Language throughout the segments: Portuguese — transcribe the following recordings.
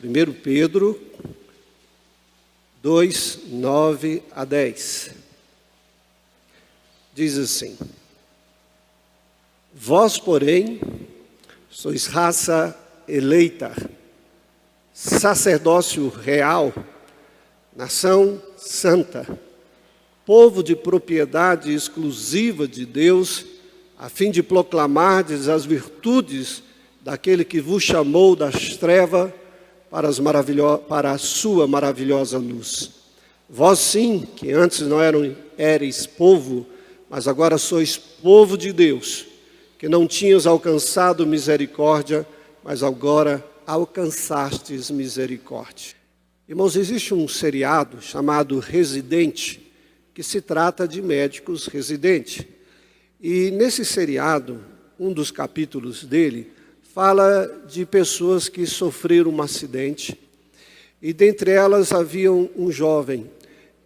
1 Pedro 2, 9 a 10. Diz assim: Vós, porém, sois raça eleita, sacerdócio real, nação santa, povo de propriedade exclusiva de Deus, a fim de proclamardes as virtudes daquele que vos chamou das trevas para a sua maravilhosa luz. Vós sim, que antes não erais povo, mas agora sois povo de Deus, que não tinhas alcançado misericórdia, mas agora alcançastes misericórdia. Irmãos, existe um seriado chamado Residente, que se trata de médicos residentes. E nesse seriado, um dos capítulos dele, fala de pessoas que sofreram um acidente. E dentre elas havia um jovem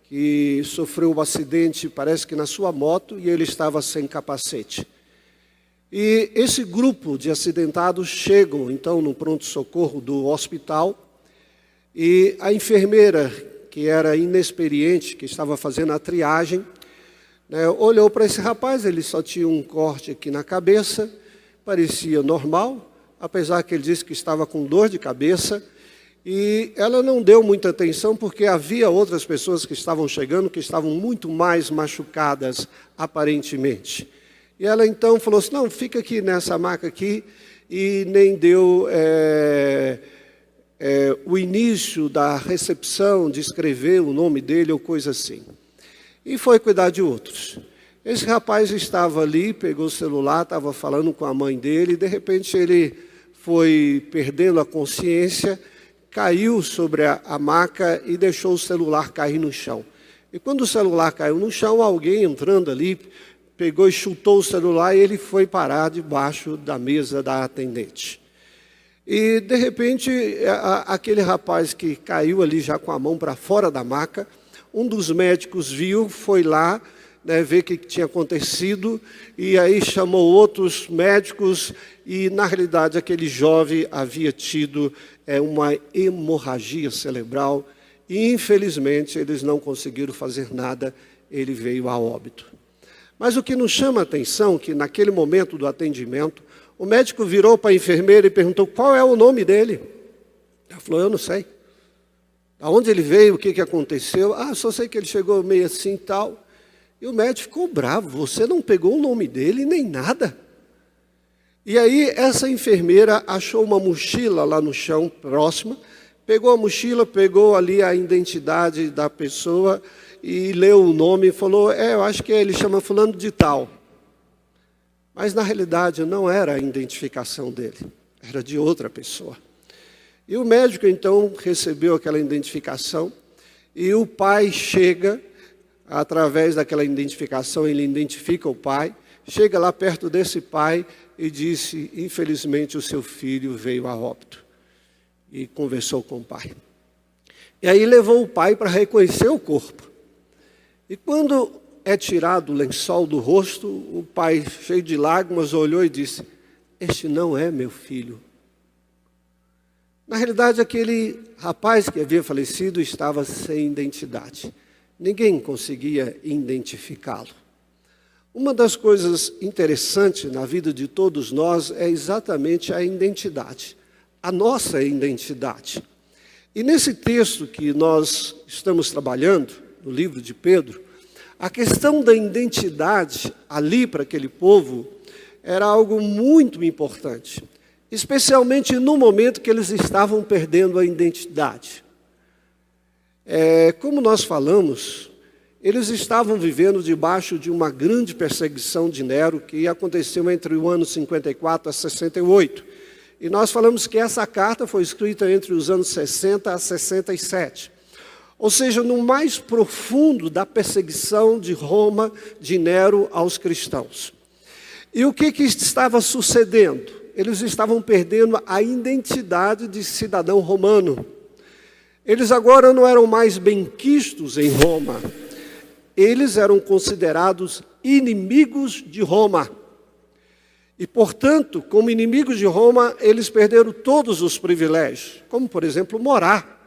que sofreu um acidente, parece que na sua moto, e ele estava sem capacete. E esse grupo de acidentados chegam, então, no pronto-socorro do hospital, e a enfermeira, que era inexperiente, que estava fazendo a triagem, olhou para esse rapaz. Ele só tinha um corte aqui na cabeça, parecia normal, apesar que ele disse que estava com dor de cabeça, e ela não deu muita atenção, porque havia outras pessoas que estavam chegando, que estavam muito mais machucadas, aparentemente. E ela então falou assim: não, fica aqui nessa maca aqui, e nem deu o início da recepção, de escrever o nome dele ou coisa assim. E foi cuidar de outros. Esse rapaz estava ali, pegou o celular, estava falando com a mãe dele, e de repente ele foi perdendo a consciência, caiu sobre a maca e deixou o celular cair no chão. E quando o celular caiu no chão, alguém entrando ali, pegou e chutou o celular, e ele foi parar debaixo da mesa da atendente. E, de repente, aquele rapaz que caiu ali já com a mão para fora da maca, um dos médicos viu, foi lá, ver o que tinha acontecido, e aí chamou outros médicos, e, na realidade, aquele jovem havia tido uma hemorragia cerebral, e, infelizmente, eles não conseguiram fazer nada, ele veio a óbito. Mas o que nos chama a atenção, que naquele momento do atendimento, o médico virou para a enfermeira e perguntou: qual é o nome dele? Ela falou: eu não sei. Aonde ele veio, o que aconteceu? Só sei que ele chegou meio assim e tal. E o médico ficou bravo: você não pegou o nome dele nem nada. E aí essa enfermeira achou uma mochila lá no chão próxima, pegou a mochila, pegou ali a identidade da pessoa e leu o nome e falou: eu acho que ele chama fulano de tal. Mas na realidade não era a identificação dele, era de outra pessoa. E o médico então recebeu aquela identificação, e o pai chega, através daquela identificação, ele identifica o pai, chega lá perto desse pai e disse: infelizmente o seu filho veio a óbito. E conversou com o pai. E aí levou o pai para reconhecer o corpo. E quando é tirado o lençol do rosto, o pai, cheio de lágrimas, olhou e disse: este não é meu filho. Na realidade, aquele rapaz que havia falecido estava sem identidade. Ninguém conseguia identificá-lo. Uma das coisas interessantes na vida de todos nós é exatamente a identidade, a nossa identidade. E nesse texto que nós estamos trabalhando, no livro de Pedro, a questão da identidade ali para aquele povo era algo muito importante, especialmente no momento que eles estavam perdendo a identidade. Como nós falamos, eles estavam vivendo debaixo de uma grande perseguição de Nero, que aconteceu entre o ano 54 a 68. E nós falamos que essa carta foi escrita entre os anos 60 a 67. Ou seja, no mais profundo da perseguição de Roma, de Nero aos cristãos. E o que estava sucedendo? Eles estavam perdendo a identidade de cidadão romano. Eles agora não eram mais benquistos em Roma. Eles eram considerados inimigos de Roma. E, portanto, como inimigos de Roma, eles perderam todos os privilégios, como, por exemplo, morar.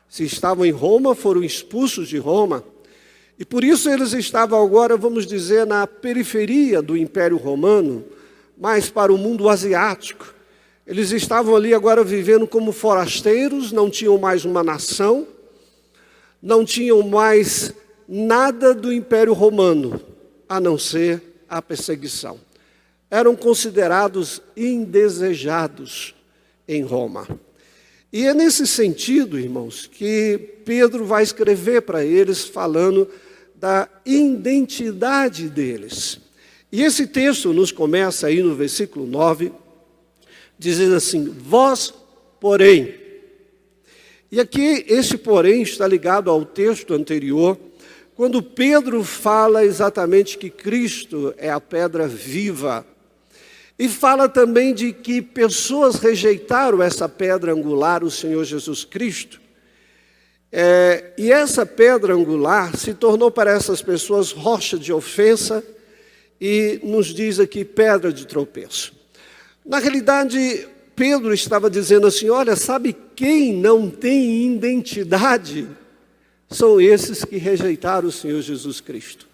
Se estavam em Roma, foram expulsos de Roma. E por isso eles estavam agora, vamos dizer, na periferia do Império Romano, mais para o mundo asiático. Eles estavam ali agora vivendo como forasteiros, não tinham mais uma nação, não tinham mais nada do Império Romano, a não ser a perseguição. Eram considerados indesejados em Roma. E é nesse sentido, irmãos, que Pedro vai escrever para eles falando da identidade deles. E esse texto nos começa aí no versículo 9, dizendo assim, vós, porém. E aqui, esse porém está ligado ao texto anterior, quando Pedro fala exatamente que Cristo é a pedra viva. E fala também de que pessoas rejeitaram essa pedra angular, o Senhor Jesus Cristo. E essa pedra angular se tornou para essas pessoas rocha de ofensa e nos diz aqui pedra de tropeço. Na realidade, Pedro estava dizendo assim, olha, sabe quem não tem identidade? São esses que rejeitaram o Senhor Jesus Cristo.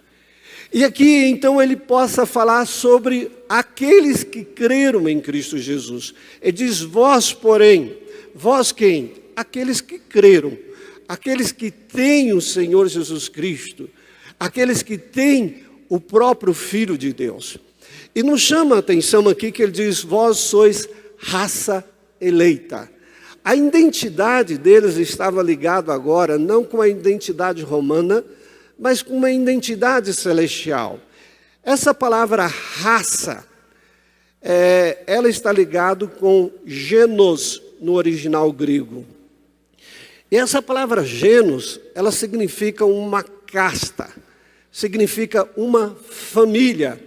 E aqui, então, ele possa falar sobre aqueles que creram em Cristo Jesus. Ele diz, vós, porém, vós quem? Aqueles que creram, aqueles que têm o Senhor Jesus Cristo, aqueles que têm o próprio Filho de Deus. E nos chama a atenção aqui que ele diz, vós sois raça eleita. A identidade deles estava ligada agora, não com a identidade romana, mas com uma identidade celestial. Essa palavra raça, ela está ligada com genos no original grego. E essa palavra genos, ela significa uma casta, significa uma família,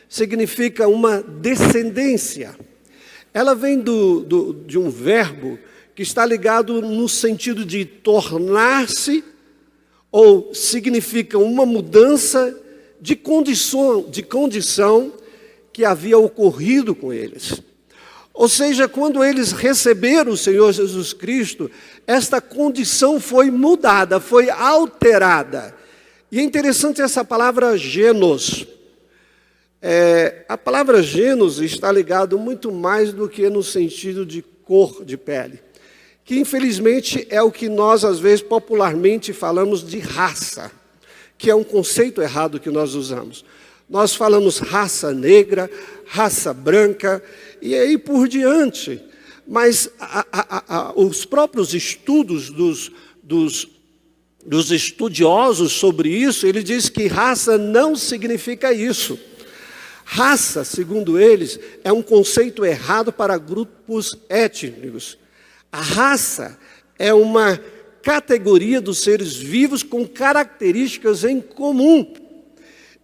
significa uma descendência. Ela vem de um verbo que está ligado no sentido de tornar-se, ou significa uma mudança de condição que havia ocorrido com eles. Ou seja, quando eles receberam o Senhor Jesus Cristo, esta condição foi mudada, foi alterada. E é interessante essa palavra genos. A palavra genos está ligada muito mais do que no sentido de cor de pele, que infelizmente é o que nós às vezes popularmente falamos de raça, que é um conceito errado que nós usamos. Nós falamos raça negra, raça branca e aí por diante. Mas os próprios estudos dos estudiosos sobre isso, ele diz que raça não significa isso. Raça, segundo eles, é um conceito errado para grupos étnicos. A raça é uma categoria dos seres vivos com características em comum.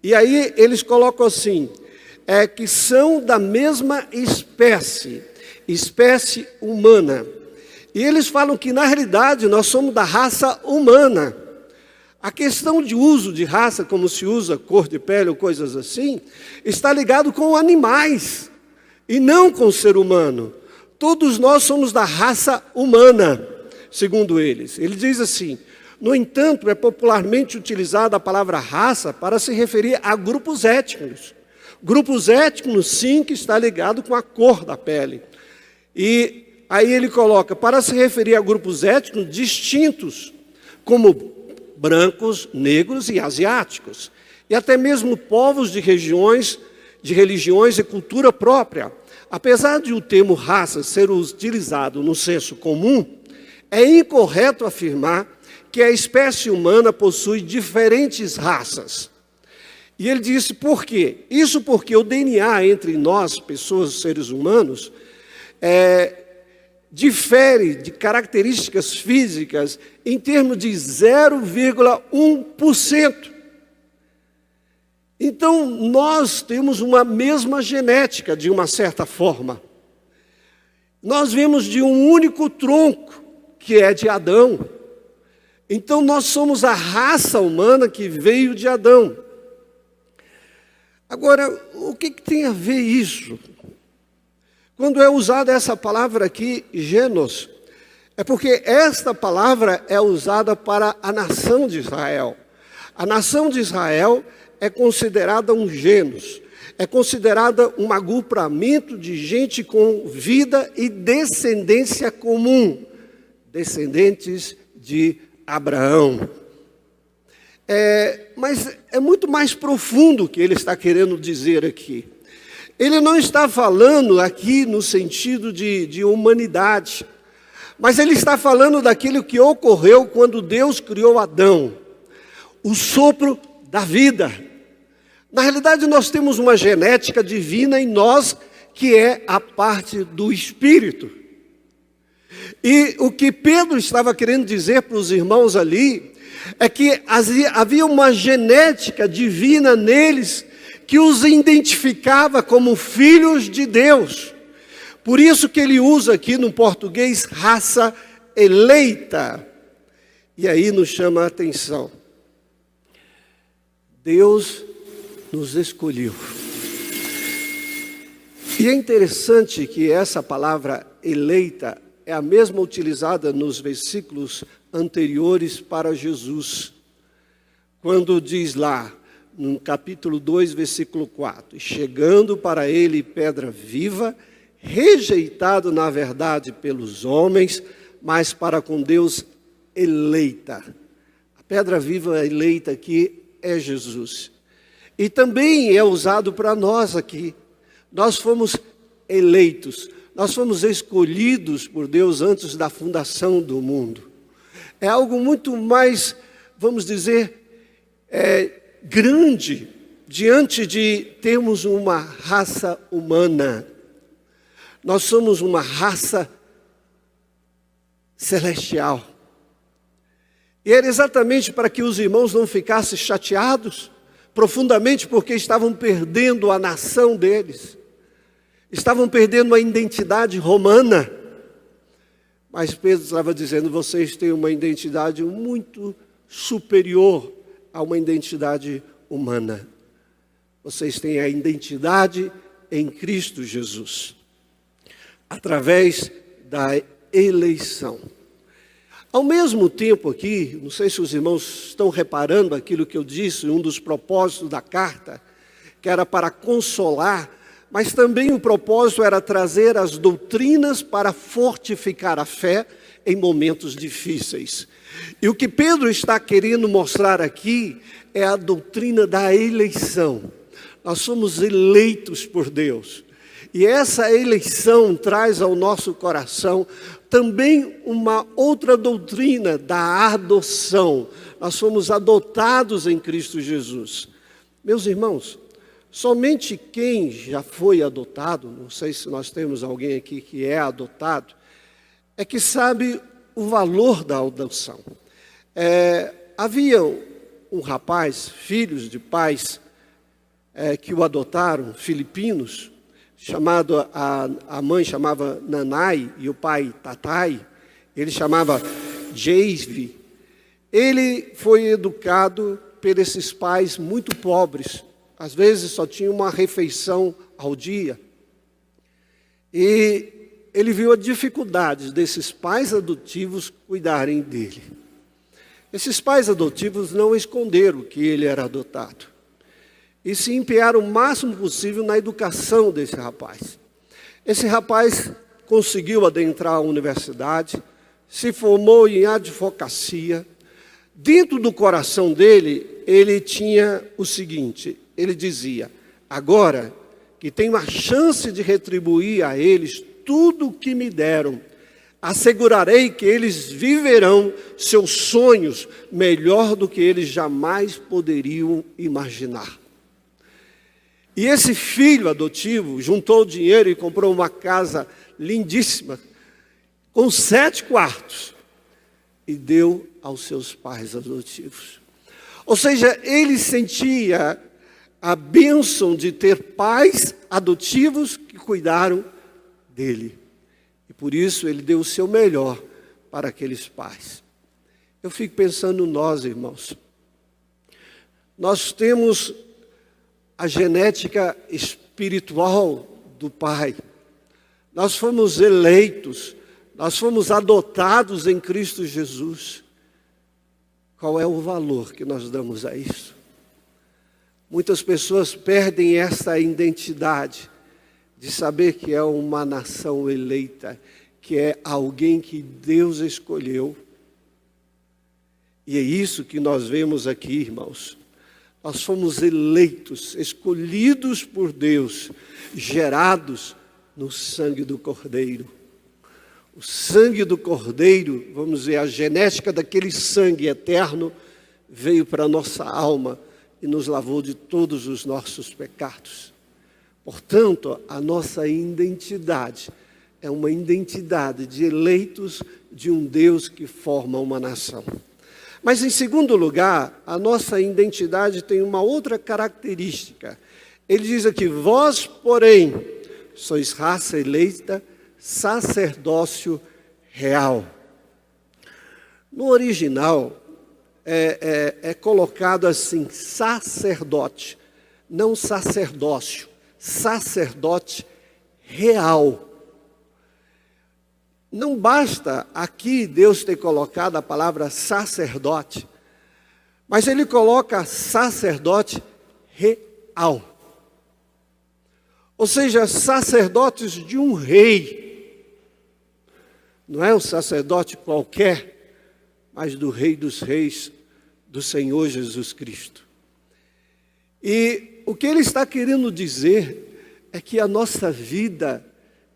E aí eles colocam assim, que são da mesma espécie humana. E eles falam que na realidade nós somos da raça humana. A questão de uso de raça, como se usa cor de pele ou coisas assim, está ligado com animais e não com o ser humano. Todos nós somos da raça humana, segundo eles. Ele diz assim, no entanto, é popularmente utilizada a palavra raça para se referir a grupos étnicos. Grupos étnicos, sim, que está ligado com a cor da pele. E aí ele coloca, para se referir a grupos étnicos distintos, como brancos, negros e asiáticos. E até mesmo povos de religiões e cultura própria. Apesar de o termo raça ser utilizado no senso comum, é incorreto afirmar que a espécie humana possui diferentes raças. E ele disse por quê? Isso porque o DNA entre nós, pessoas, seres humanos, difere de características físicas em termos de 0,1%. Então, nós temos uma mesma genética, de uma certa forma. Nós vemos de um único tronco, que é de Adão. Então, nós somos a raça humana que veio de Adão. Agora, o que tem a ver isso? Quando é usada essa palavra aqui, genos, é porque esta palavra é usada para a nação de Israel. A nação de Israel é considerada um genos, é considerada um agrupamento de gente com vida e descendência comum, descendentes de Abraão. Mas é muito mais profundo o que ele está querendo dizer aqui. Ele não está falando aqui no sentido de humanidade, mas ele está falando daquilo que ocorreu quando Deus criou Adão, o sopro da vida. Na realidade, nós temos uma genética divina em nós, que é a parte do Espírito. E o que Pedro estava querendo dizer para os irmãos ali, é que havia uma genética divina neles, que os identificava como filhos de Deus. Por isso que ele usa aqui no português, raça eleita. E aí nos chama a atenção. Deus nos escolheu. E é interessante que essa palavra eleita é a mesma utilizada nos versículos anteriores para Jesus. Quando diz lá, no capítulo 2, versículo 4, chegando para ele pedra viva, rejeitado na verdade pelos homens, mas para com Deus eleita. A pedra viva eleita aqui é Jesus. E também é usado para nós aqui. Nós fomos eleitos, nós fomos escolhidos por Deus antes da fundação do mundo. É algo muito mais, vamos dizer, grande, diante de termos uma raça humana. Nós somos uma raça celestial. E era exatamente para que os irmãos não ficassem chateados profundamente, porque estavam perdendo a nação deles, estavam perdendo a identidade romana. Mas Pedro estava dizendo, vocês têm uma identidade muito superior a uma identidade humana. Vocês têm a identidade em Cristo Jesus, através da eleição. Ao mesmo tempo aqui, não sei se os irmãos estão reparando aquilo que eu disse, um dos propósitos da carta, que era para consolar, mas também o propósito era trazer as doutrinas para fortificar a fé em momentos difíceis. E o que Pedro está querendo mostrar aqui é a doutrina da eleição. Nós somos eleitos por Deus. E essa eleição traz ao nosso coração também uma outra doutrina da adoção. Nós fomos adotados em Cristo Jesus. Meus irmãos, somente quem já foi adotado, não sei se nós temos alguém aqui que é adotado, é que sabe o valor da adoção. Havia um rapaz, filhos de pais que o adotaram, filipinos, a mãe chamava Nanai e o pai Tatai, ele chamava Jeisvi. Ele foi educado por esses pais muito pobres, às vezes só tinha uma refeição ao dia. E ele viu a dificuldade desses pais adotivos cuidarem dele. Esses pais adotivos não esconderam que ele era adotado e se empenharam o máximo possível na educação desse rapaz. Esse rapaz conseguiu adentrar a universidade, se formou em advocacia. Dentro do coração dele, ele tinha o seguinte, ele dizia, agora que tenho a chance de retribuir a eles tudo o que me deram, assegurarei que eles viverão seus sonhos melhor do que eles jamais poderiam imaginar. E esse filho adotivo juntou dinheiro e comprou uma casa lindíssima, com 7 quartos, e deu aos seus pais adotivos. Ou seja, ele sentia a bênção de ter pais adotivos que cuidaram dele. E por isso ele deu o seu melhor para aqueles pais. Eu fico pensando nós, irmãos. Nós temos a genética espiritual do pai. nós fomos eleitos, nós fomos adotados em Cristo Jesus. Qual é o valor que nós damos a isso? Muitas pessoas perdem essa identidade de saber que é uma nação eleita, que é alguém que Deus escolheu. E é isso que nós vemos aqui, irmãos. Nós fomos eleitos, escolhidos por Deus, gerados no sangue do Cordeiro. O sangue do Cordeiro, vamos dizer, a genética daquele sangue eterno, veio para a nossa alma e nos lavou de todos os nossos pecados. Portanto, a nossa identidade é uma identidade de eleitos de um Deus que forma uma nação. Mas, em segundo lugar, a nossa identidade tem uma outra característica. Ele diz aqui: vós, porém, sois raça eleita, sacerdócio real. No original, é colocado assim, sacerdote, não sacerdócio, sacerdote real. Não basta aqui Deus ter colocado a palavra sacerdote, mas ele coloca sacerdote real. Ou seja, sacerdotes de um rei. Não é um sacerdote qualquer, mas do Rei dos Reis, do Senhor Jesus Cristo. E o que ele está querendo dizer é que a nossa vida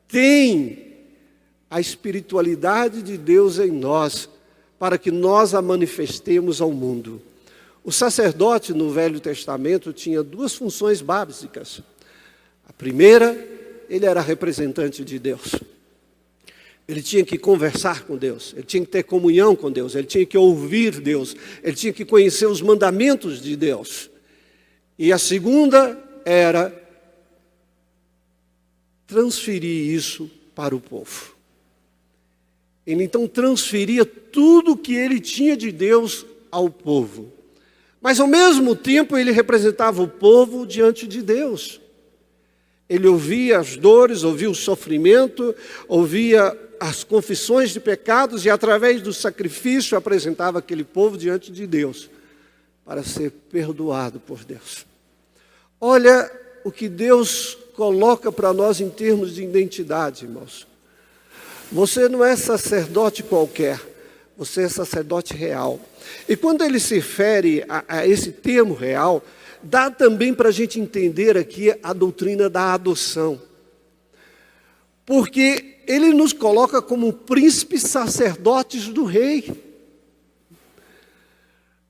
tem a espiritualidade de Deus em nós, para que nós a manifestemos ao mundo. O sacerdote no Velho Testamento tinha duas funções básicas. A primeira, ele era representante de Deus. Ele tinha que conversar com Deus, ele tinha que ter comunhão com Deus, ele tinha que ouvir Deus, ele tinha que conhecer os mandamentos de Deus. E a segunda era transferir isso para o povo. Ele então transferia tudo o que ele tinha de Deus ao povo. Mas ao mesmo tempo ele representava o povo diante de Deus. Ele ouvia as dores, ouvia o sofrimento, ouvia as confissões de pecados e através do sacrifício apresentava aquele povo diante de Deus para ser perdoado por Deus. Olha o que Deus coloca para nós em termos de identidade, irmãos. Você não é sacerdote qualquer, você é sacerdote real. E quando ele se refere a esse termo real, dá também para a gente entender aqui a doutrina da adoção. Porque ele nos coloca como príncipes sacerdotes do rei.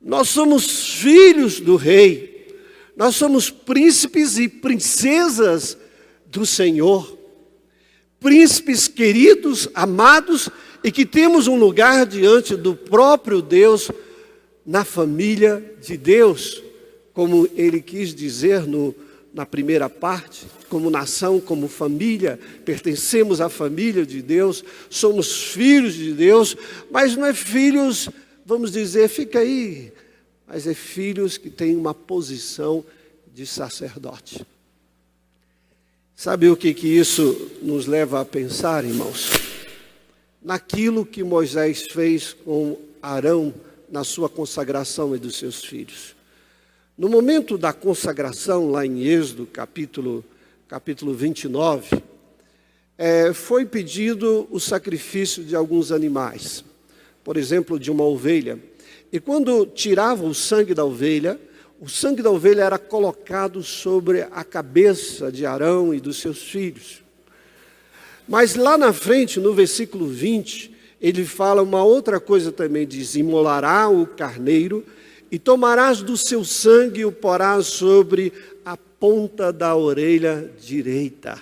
Nós somos filhos do rei. Nós somos príncipes e princesas do Senhor. Príncipes queridos, amados, e que temos um lugar diante do próprio Deus, na família de Deus, como ele quis dizer na primeira parte, como nação, como família, pertencemos à família de Deus, somos filhos de Deus, mas não é filhos, vamos dizer, fica aí, mas é filhos que têm uma posição de sacerdote. Sabe o que isso nos leva a pensar, irmãos? Naquilo que Moisés fez com Arão na sua consagração e dos seus filhos. No momento da consagração, lá em Êxodo, capítulo 29, foi pedido o sacrifício de alguns animais. Por exemplo, de uma ovelha. E quando tiravam o sangue da ovelha era colocado sobre a cabeça de Arão e dos seus filhos. Mas lá na frente, no versículo 20, ele fala uma outra coisa também, diz: imolará o carneiro, e tomarás do seu sangue e o porás sobre a ponta da orelha direita.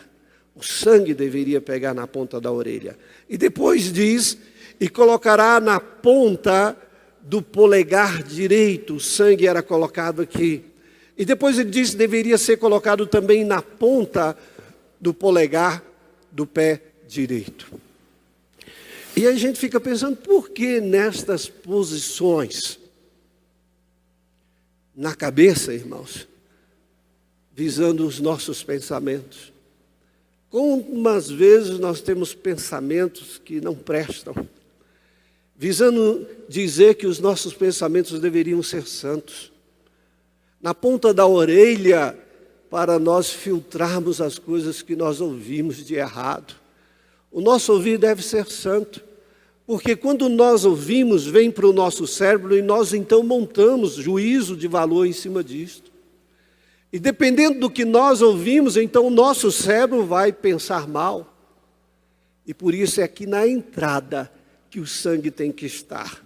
O sangue deveria pegar na ponta da orelha. E depois diz, e colocará na ponta do polegar direito. O sangue era colocado aqui. E depois ele diz que deveria ser colocado também na ponta do polegar do pé direito. E a gente fica pensando, por que nestas posições? Na cabeça, irmãos, visando os nossos pensamentos. Algumas vezes nós temos pensamentos que não prestam, visando dizer que os nossos pensamentos deveriam ser santos. Na ponta da orelha, para nós filtrarmos as coisas que nós ouvimos de errado. O nosso ouvir deve ser santo, porque quando nós ouvimos, vem para o nosso cérebro e nós então montamos juízo de valor em cima disto. E dependendo do que nós ouvimos, então o nosso cérebro vai pensar mal. E por isso é aqui na entrada que o sangue tem que estar.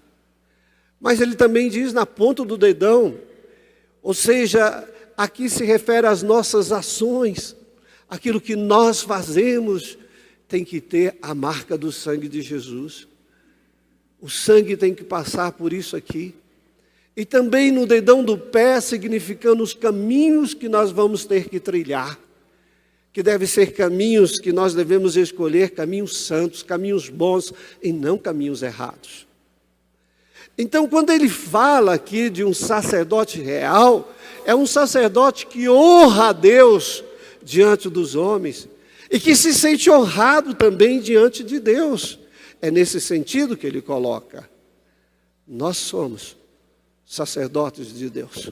Mas ele também diz na ponta do dedão, ou seja, aqui se refere às nossas ações, aquilo que nós fazemos tem que ter a marca do sangue de Jesus. O sangue tem que passar por isso aqui. E também no dedão do pé, significando os caminhos que nós vamos ter que trilhar. Que devem ser caminhos que nós devemos escolher, caminhos santos, caminhos bons e não caminhos errados. Então, quando ele fala aqui de um sacerdote real, é um sacerdote que honra a Deus diante dos homens e que se sente honrado também diante de Deus. É nesse sentido que ele coloca. Nós somos sacerdotes de Deus.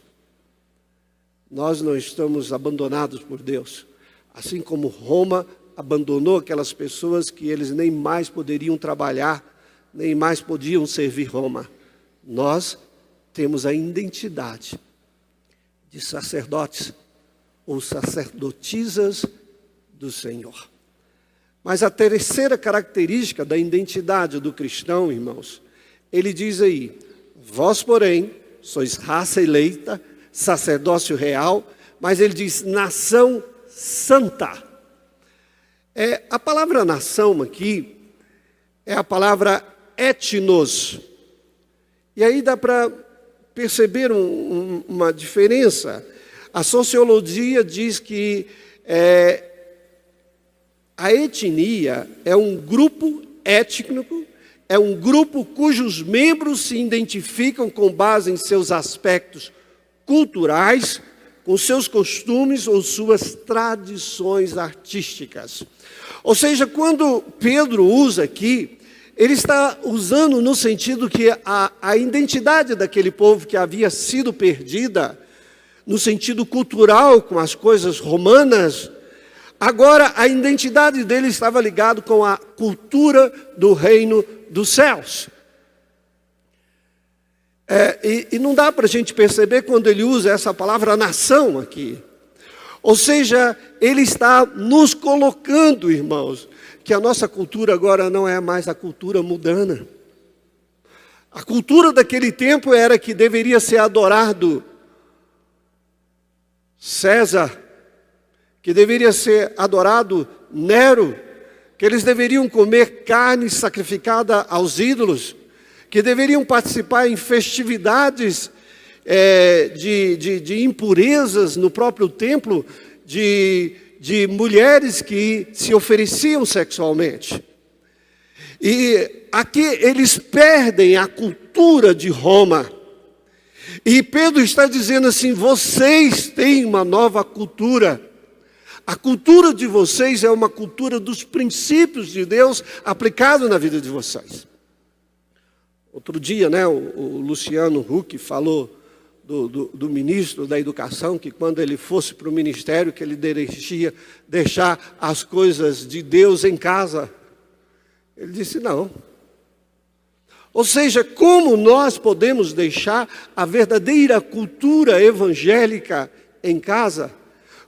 Nós não estamos abandonados por Deus. Assim como Roma abandonou aquelas pessoas que eles nem mais poderiam trabalhar, nem mais podiam servir Roma. Nós temos a identidade de sacerdotes ou sacerdotisas do Senhor. Mas a terceira característica da identidade do cristão, irmãos, ele diz aí, vós, porém, sois raça eleita, sacerdócio real, mas ele diz nação santa. A palavra nação aqui é a palavra etnos. E aí dá para perceber uma diferença. A sociologia diz que a etnia é um grupo étnico, é um grupo cujos membros se identificam com base em seus aspectos culturais, com seus costumes ou suas tradições artísticas. Ou seja, quando Pedro usa aqui, ele está usando no sentido que a identidade daquele povo que havia sido perdida, no sentido cultural, com as coisas romanas, agora a identidade dele estava ligada com a cultura do reino dos céus. E não dá para a gente perceber quando ele usa essa palavra nação aqui. Ou seja, ele está nos colocando, irmãos, que a nossa cultura agora não é mais a cultura mundana. A cultura daquele tempo era que deveria ser adorado César, que deveria ser adorado Nero, que eles deveriam comer carne sacrificada aos ídolos, que deveriam participar em festividades de impurezas no próprio templo, de mulheres que se ofereciam sexualmente. E aqui eles perdem a cultura de Roma. E Pedro está dizendo assim, vocês têm uma nova cultura. A cultura de vocês é uma cultura dos princípios de Deus aplicado na vida de vocês. Outro dia, o Luciano Huck falou do ministro da Educação, que quando ele fosse para o ministério, que ele deveria deixar as coisas de Deus em casa. Ele disse não. Ou seja, como nós podemos deixar a verdadeira cultura evangélica em casa?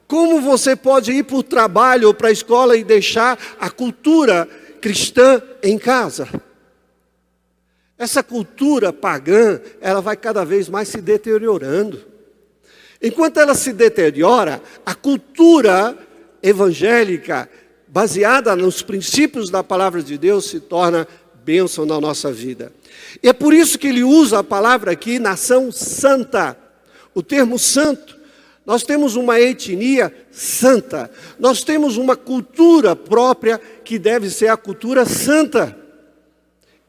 Como você pode ir para o trabalho ou para a escola e deixar a cultura cristã em casa? Essa cultura pagã, ela vai cada vez mais se deteriorando. Enquanto ela se deteriora, a cultura evangélica, baseada nos princípios da palavra de Deus, se torna bênção na nossa vida. E é por isso que ele usa a palavra aqui, nação santa. O termo santo. Nós temos uma etnia santa. Nós temos uma cultura própria que deve ser a cultura santa.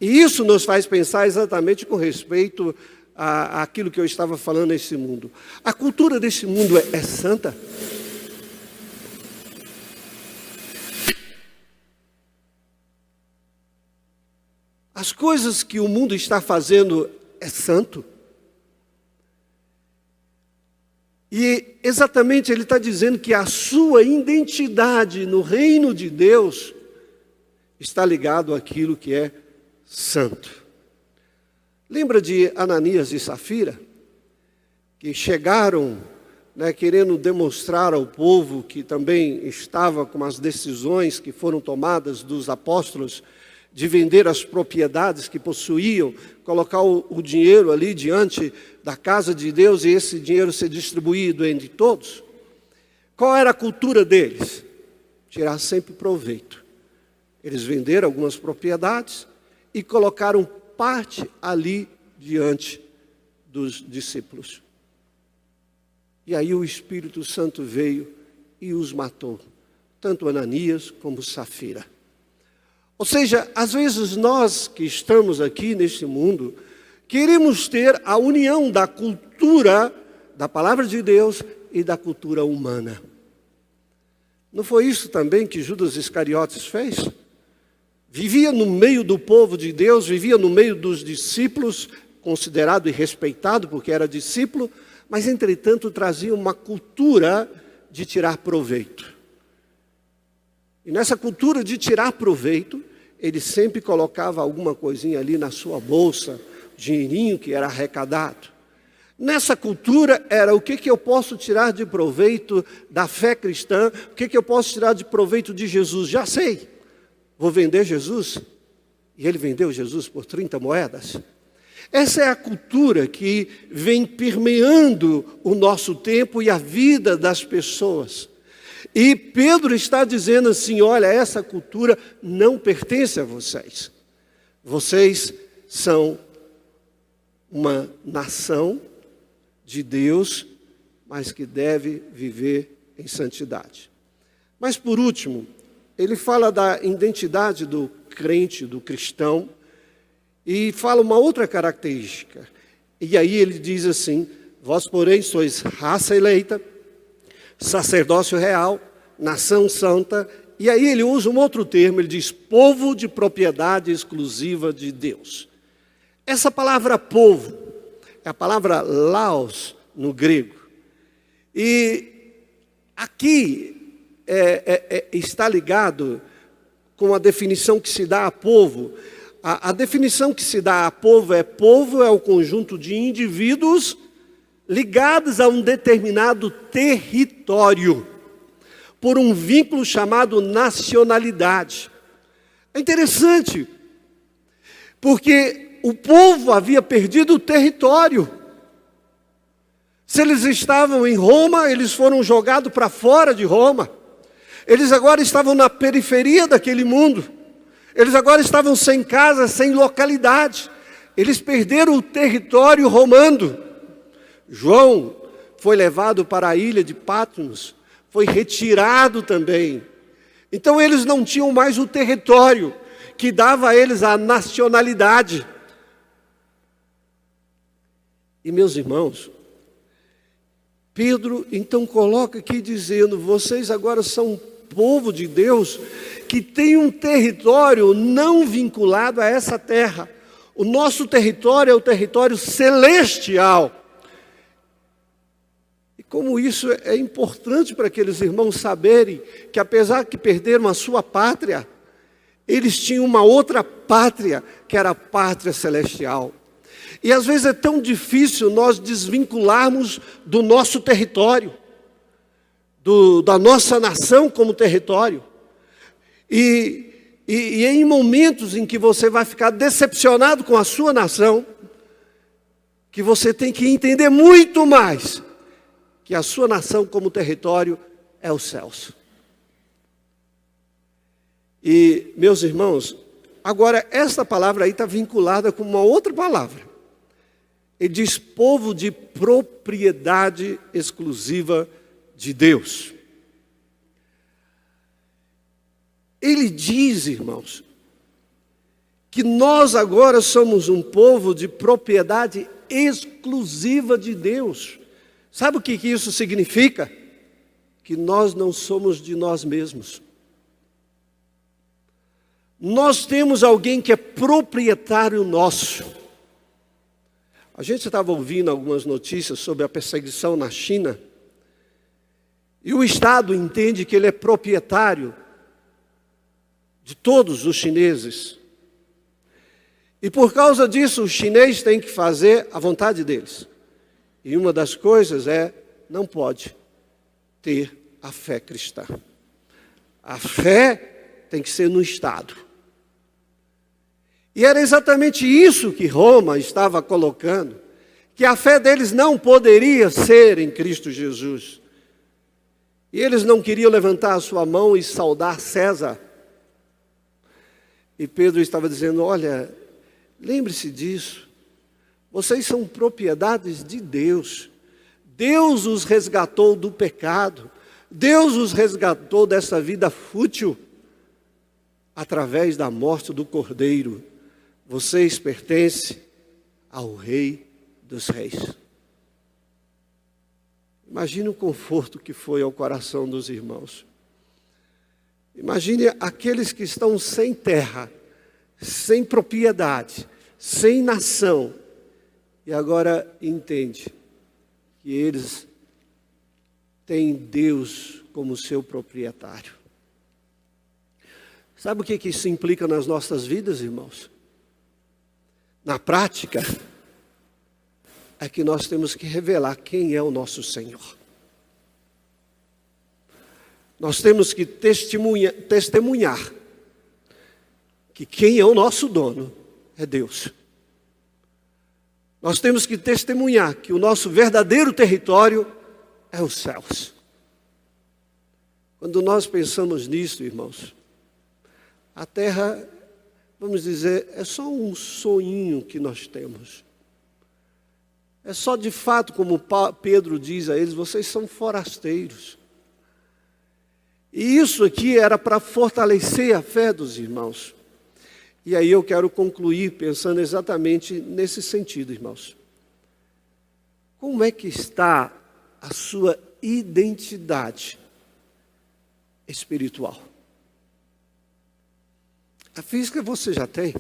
E isso nos faz pensar exatamente com respeito àquilo que eu estava falando nesse mundo. A cultura desse mundo é santa? As coisas que o mundo está fazendo é santo? E exatamente ele está dizendo que a sua identidade no reino de Deus está ligado àquilo que é santo. Lembra de Ananias e Safira? Que chegaram, querendo demonstrar ao povo que também estava com as decisões que foram tomadas dos apóstolos de vender as propriedades que possuíam, colocar o dinheiro ali diante da casa de Deus e esse dinheiro ser distribuído entre todos. Qual era a cultura deles? Tirar sempre proveito. Eles venderam algumas propriedades e colocaram parte ali diante dos discípulos. E aí o Espírito Santo veio e os matou, tanto Ananias como Safira. Ou seja, às vezes nós que estamos aqui neste mundo, queremos ter a união da cultura da palavra de Deus e da cultura humana. Não foi isso também que Judas Iscariotes fez? Vivia no meio do povo de Deus, vivia no meio dos discípulos, considerado e respeitado porque era discípulo, mas entretanto trazia uma cultura de tirar proveito. E nessa cultura de tirar proveito, ele sempre colocava alguma coisinha ali na sua bolsa, dinheirinho que era arrecadado. Nessa cultura era o que eu posso tirar de proveito da fé cristã, o que eu posso tirar de proveito de Jesus, já sei, vou vender Jesus. E ele vendeu Jesus por 30 moedas. Essa é a cultura que vem permeando o nosso tempo e a vida das pessoas. E Pedro está dizendo assim, olha, essa cultura não pertence a vocês. Vocês são uma nação de Deus, mas que deve viver em santidade. Mas por último, ele fala da identidade do crente, do cristão, e fala uma outra característica. E aí ele diz assim, vós porém sois raça eleita, sacerdócio real, nação santa, e aí ele usa um outro termo, ele diz povo de propriedade exclusiva de Deus. Essa palavra povo é a palavra laos no grego. E aqui está ligado com a definição que se dá a povo. A definição que se dá a povo é o conjunto de indivíduos ligados a um determinado território, por um vínculo chamado nacionalidade. É interessante, porque o povo havia perdido o território. Se eles estavam em Roma, eles foram jogados para fora de Roma. Eles agora estavam na periferia daquele mundo. Eles agora estavam sem casa, sem localidade. Eles perderam o território romano. João foi levado para a ilha de Patmos, foi retirado também. Então eles não tinham mais o território que dava a eles a nacionalidade. E meus irmãos, Pedro então coloca aqui dizendo, vocês agora são um povo de Deus que tem um território não vinculado a essa terra. O nosso território é o território celestial. E como isso é importante para aqueles irmãos saberem que apesar que perderam a sua pátria, eles tinham uma outra pátria, que era a pátria celestial. E às vezes é tão difícil nós desvincularmos do nosso território, da nossa nação como território. E em momentos em que você vai ficar decepcionado com a sua nação, que você tem que entender muito mais que a sua nação como território é os céus. E, meus irmãos, agora essa palavra aí está vinculada com uma outra palavra. Ele diz povo de propriedade exclusiva de Deus. Ele diz, irmãos, que nós agora somos um povo de propriedade exclusiva de Deus. Sabe o que isso significa? Que nós não somos de nós mesmos. Nós temos alguém que é proprietário nosso. A gente estava ouvindo algumas notícias sobre a perseguição na China, e o Estado entende que ele é proprietário de todos os chineses. E por causa disso, os chineses têm que fazer a vontade deles. E uma das coisas é, não pode ter a fé cristã. A fé tem que ser no Estado. E era exatamente isso que Roma estava colocando, que a fé deles não poderia ser em Cristo Jesus. E eles não queriam levantar a sua mão e saudar César. E Pedro estava dizendo, olha, lembre-se disso. Vocês são propriedades de Deus. Deus os resgatou do pecado. Deus os resgatou dessa vida fútil através da morte do Cordeiro. Vocês pertencem ao Rei dos Reis. Imagine o conforto que foi ao coração dos irmãos. Imagine aqueles que estão sem terra, sem propriedade, sem nação, e agora entende que eles têm Deus como seu proprietário. Sabe o que isso implica nas nossas vidas, irmãos? Na prática, é que nós temos que revelar quem é o nosso Senhor. Nós temos que testemunhar que quem é o nosso dono é Deus. Nós temos que testemunhar que o nosso verdadeiro território é os céus. Quando nós pensamos nisso, irmãos, a terra, vamos dizer, é só um sonhinho que nós temos. É só de fato, como Pedro diz a eles, vocês são forasteiros. E isso aqui era para fortalecer a fé dos irmãos. E aí eu quero concluir pensando exatamente nesse sentido, irmãos. Como é que está a sua identidade espiritual? A física você já tem.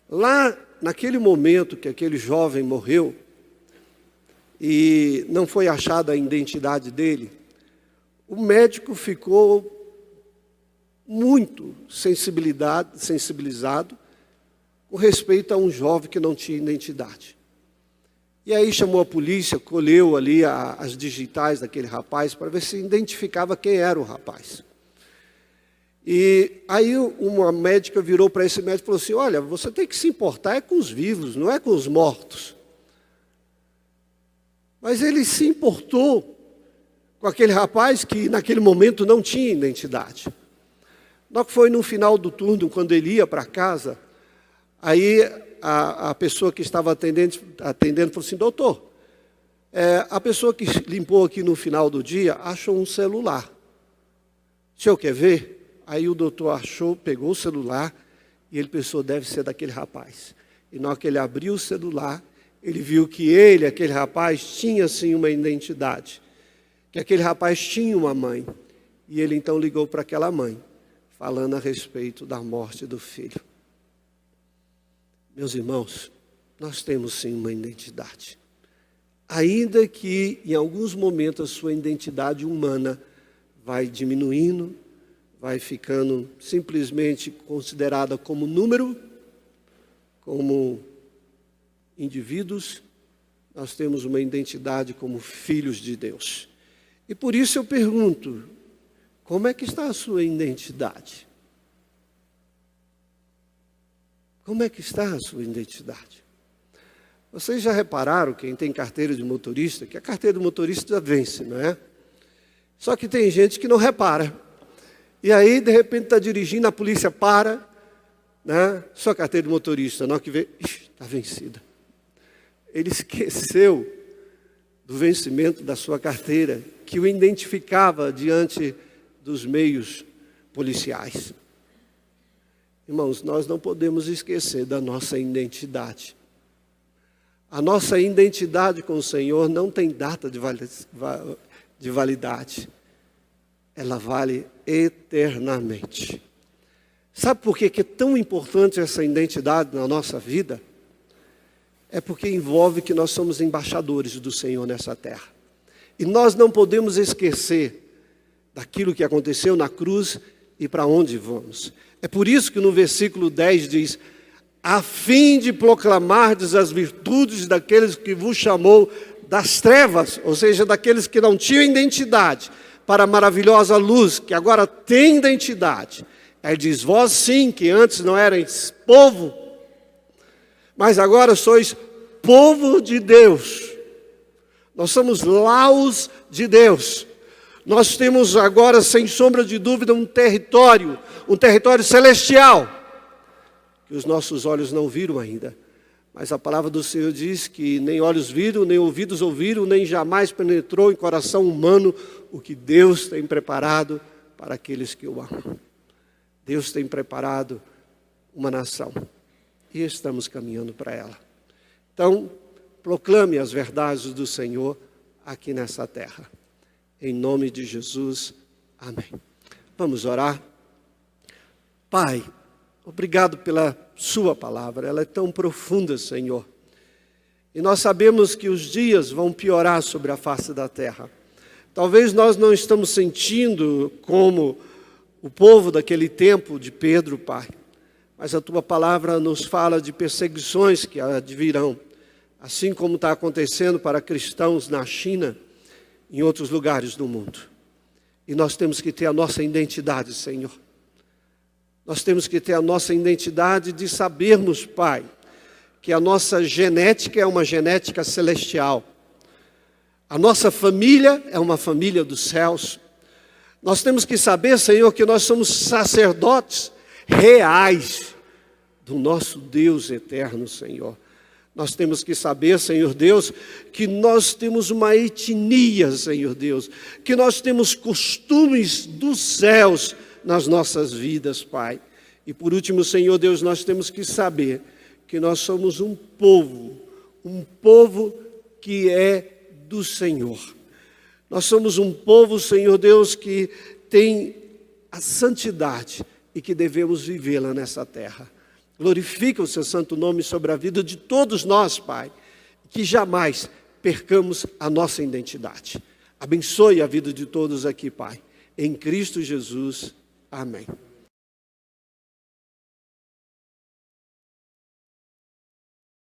Lá, naquele momento que aquele jovem morreu, e não foi achada a identidade dele, o médico ficou muito sensibilizado com respeito a um jovem que não tinha identidade. E aí chamou a polícia, colheu ali as digitais daquele rapaz para ver se identificava quem era o rapaz. E aí uma médica virou para esse médico e falou assim, olha, você tem que se importar com os vivos, não é com os mortos. Mas ele se importou com aquele rapaz que naquele momento não tinha identidade. Só que foi no final do turno, quando ele ia para casa, aí a pessoa que estava atendendo falou assim, doutor, a pessoa que limpou aqui no final do dia achou um celular. O senhor quer ver? Aí o doutor achou, pegou o celular e ele pensou, deve ser daquele rapaz. E na hora que ele abriu o celular, ele viu que aquele rapaz, tinha sim uma identidade. Que aquele rapaz tinha uma mãe. E ele então ligou para aquela mãe, falando a respeito da morte do filho. Meus irmãos, nós temos sim uma identidade. Ainda que em alguns momentos a sua identidade humana vai diminuindo, vai ficando simplesmente considerada como número, como indivíduos, nós temos uma identidade como filhos de Deus. E por isso eu pergunto, como é que está a sua identidade? Como é que está a sua identidade? Vocês já repararam, quem tem carteira de motorista, que a carteira de motorista vence, não é? Só que tem gente que não repara. E aí, de repente, está dirigindo, a polícia para, né? Sua carteira de motorista, na hora que vê, está vencida. Ele esqueceu do vencimento da sua carteira, que o identificava diante dos meios policiais. Irmãos, nós não podemos esquecer da nossa identidade. A nossa identidade com o Senhor não tem data de validade. Ela vale eternamente. Sabe por que é tão importante essa identidade na nossa vida? É porque envolve que nós somos embaixadores do Senhor nessa terra. E nós não podemos esquecer daquilo que aconteceu na cruz e para onde vamos. É por isso que no versículo 10 diz: a fim de proclamardes as virtudes daqueles que vos chamou das trevas, ou seja, daqueles que não tinham identidade, para a maravilhosa luz, que agora tem identidade. Aí diz: vós sim, que antes não erais povo, mas agora sois povo de Deus. Nós somos laus de Deus. Nós temos agora, sem sombra de dúvida, um território celestial, que os nossos olhos não viram ainda. Mas a palavra do Senhor diz que nem olhos viram, nem ouvidos ouviram, nem jamais penetrou em coração humano o que Deus tem preparado para aqueles que o amam. Deus tem preparado uma nação e estamos caminhando para ela. Então, proclame as verdades do Senhor aqui nessa terra. Em nome de Jesus, amém. Vamos orar. Pai, obrigado pela sua palavra, ela é tão profunda, Senhor. E nós sabemos que os dias vão piorar sobre a face da terra. Talvez nós não estamos sentindo como o povo daquele tempo de Pedro, Pai. Mas a tua palavra nos fala de perseguições que advirão, assim como está acontecendo para cristãos na China e em outros lugares do mundo. E nós temos que ter a nossa identidade, Senhor. Nós temos que ter a nossa identidade de sabermos, Pai, que a nossa genética é uma genética celestial. A nossa família é uma família dos céus. Nós temos que saber, Senhor, que nós somos sacerdotes reais do nosso Deus eterno, Senhor. Nós temos que saber, Senhor Deus, que nós temos uma etnia, Senhor Deus, que nós temos costumes dos céus nas nossas vidas, Pai. E por último, Senhor Deus, nós temos que saber que nós somos um povo que é do Senhor. Nós somos um povo, Senhor Deus, que tem a santidade e que devemos vivê-la nessa terra. Glorifica o seu santo nome sobre a vida de todos nós, Pai, que jamais percamos a nossa identidade. Abençoe a vida de todos aqui, Pai. Em Cristo Jesus. Amém.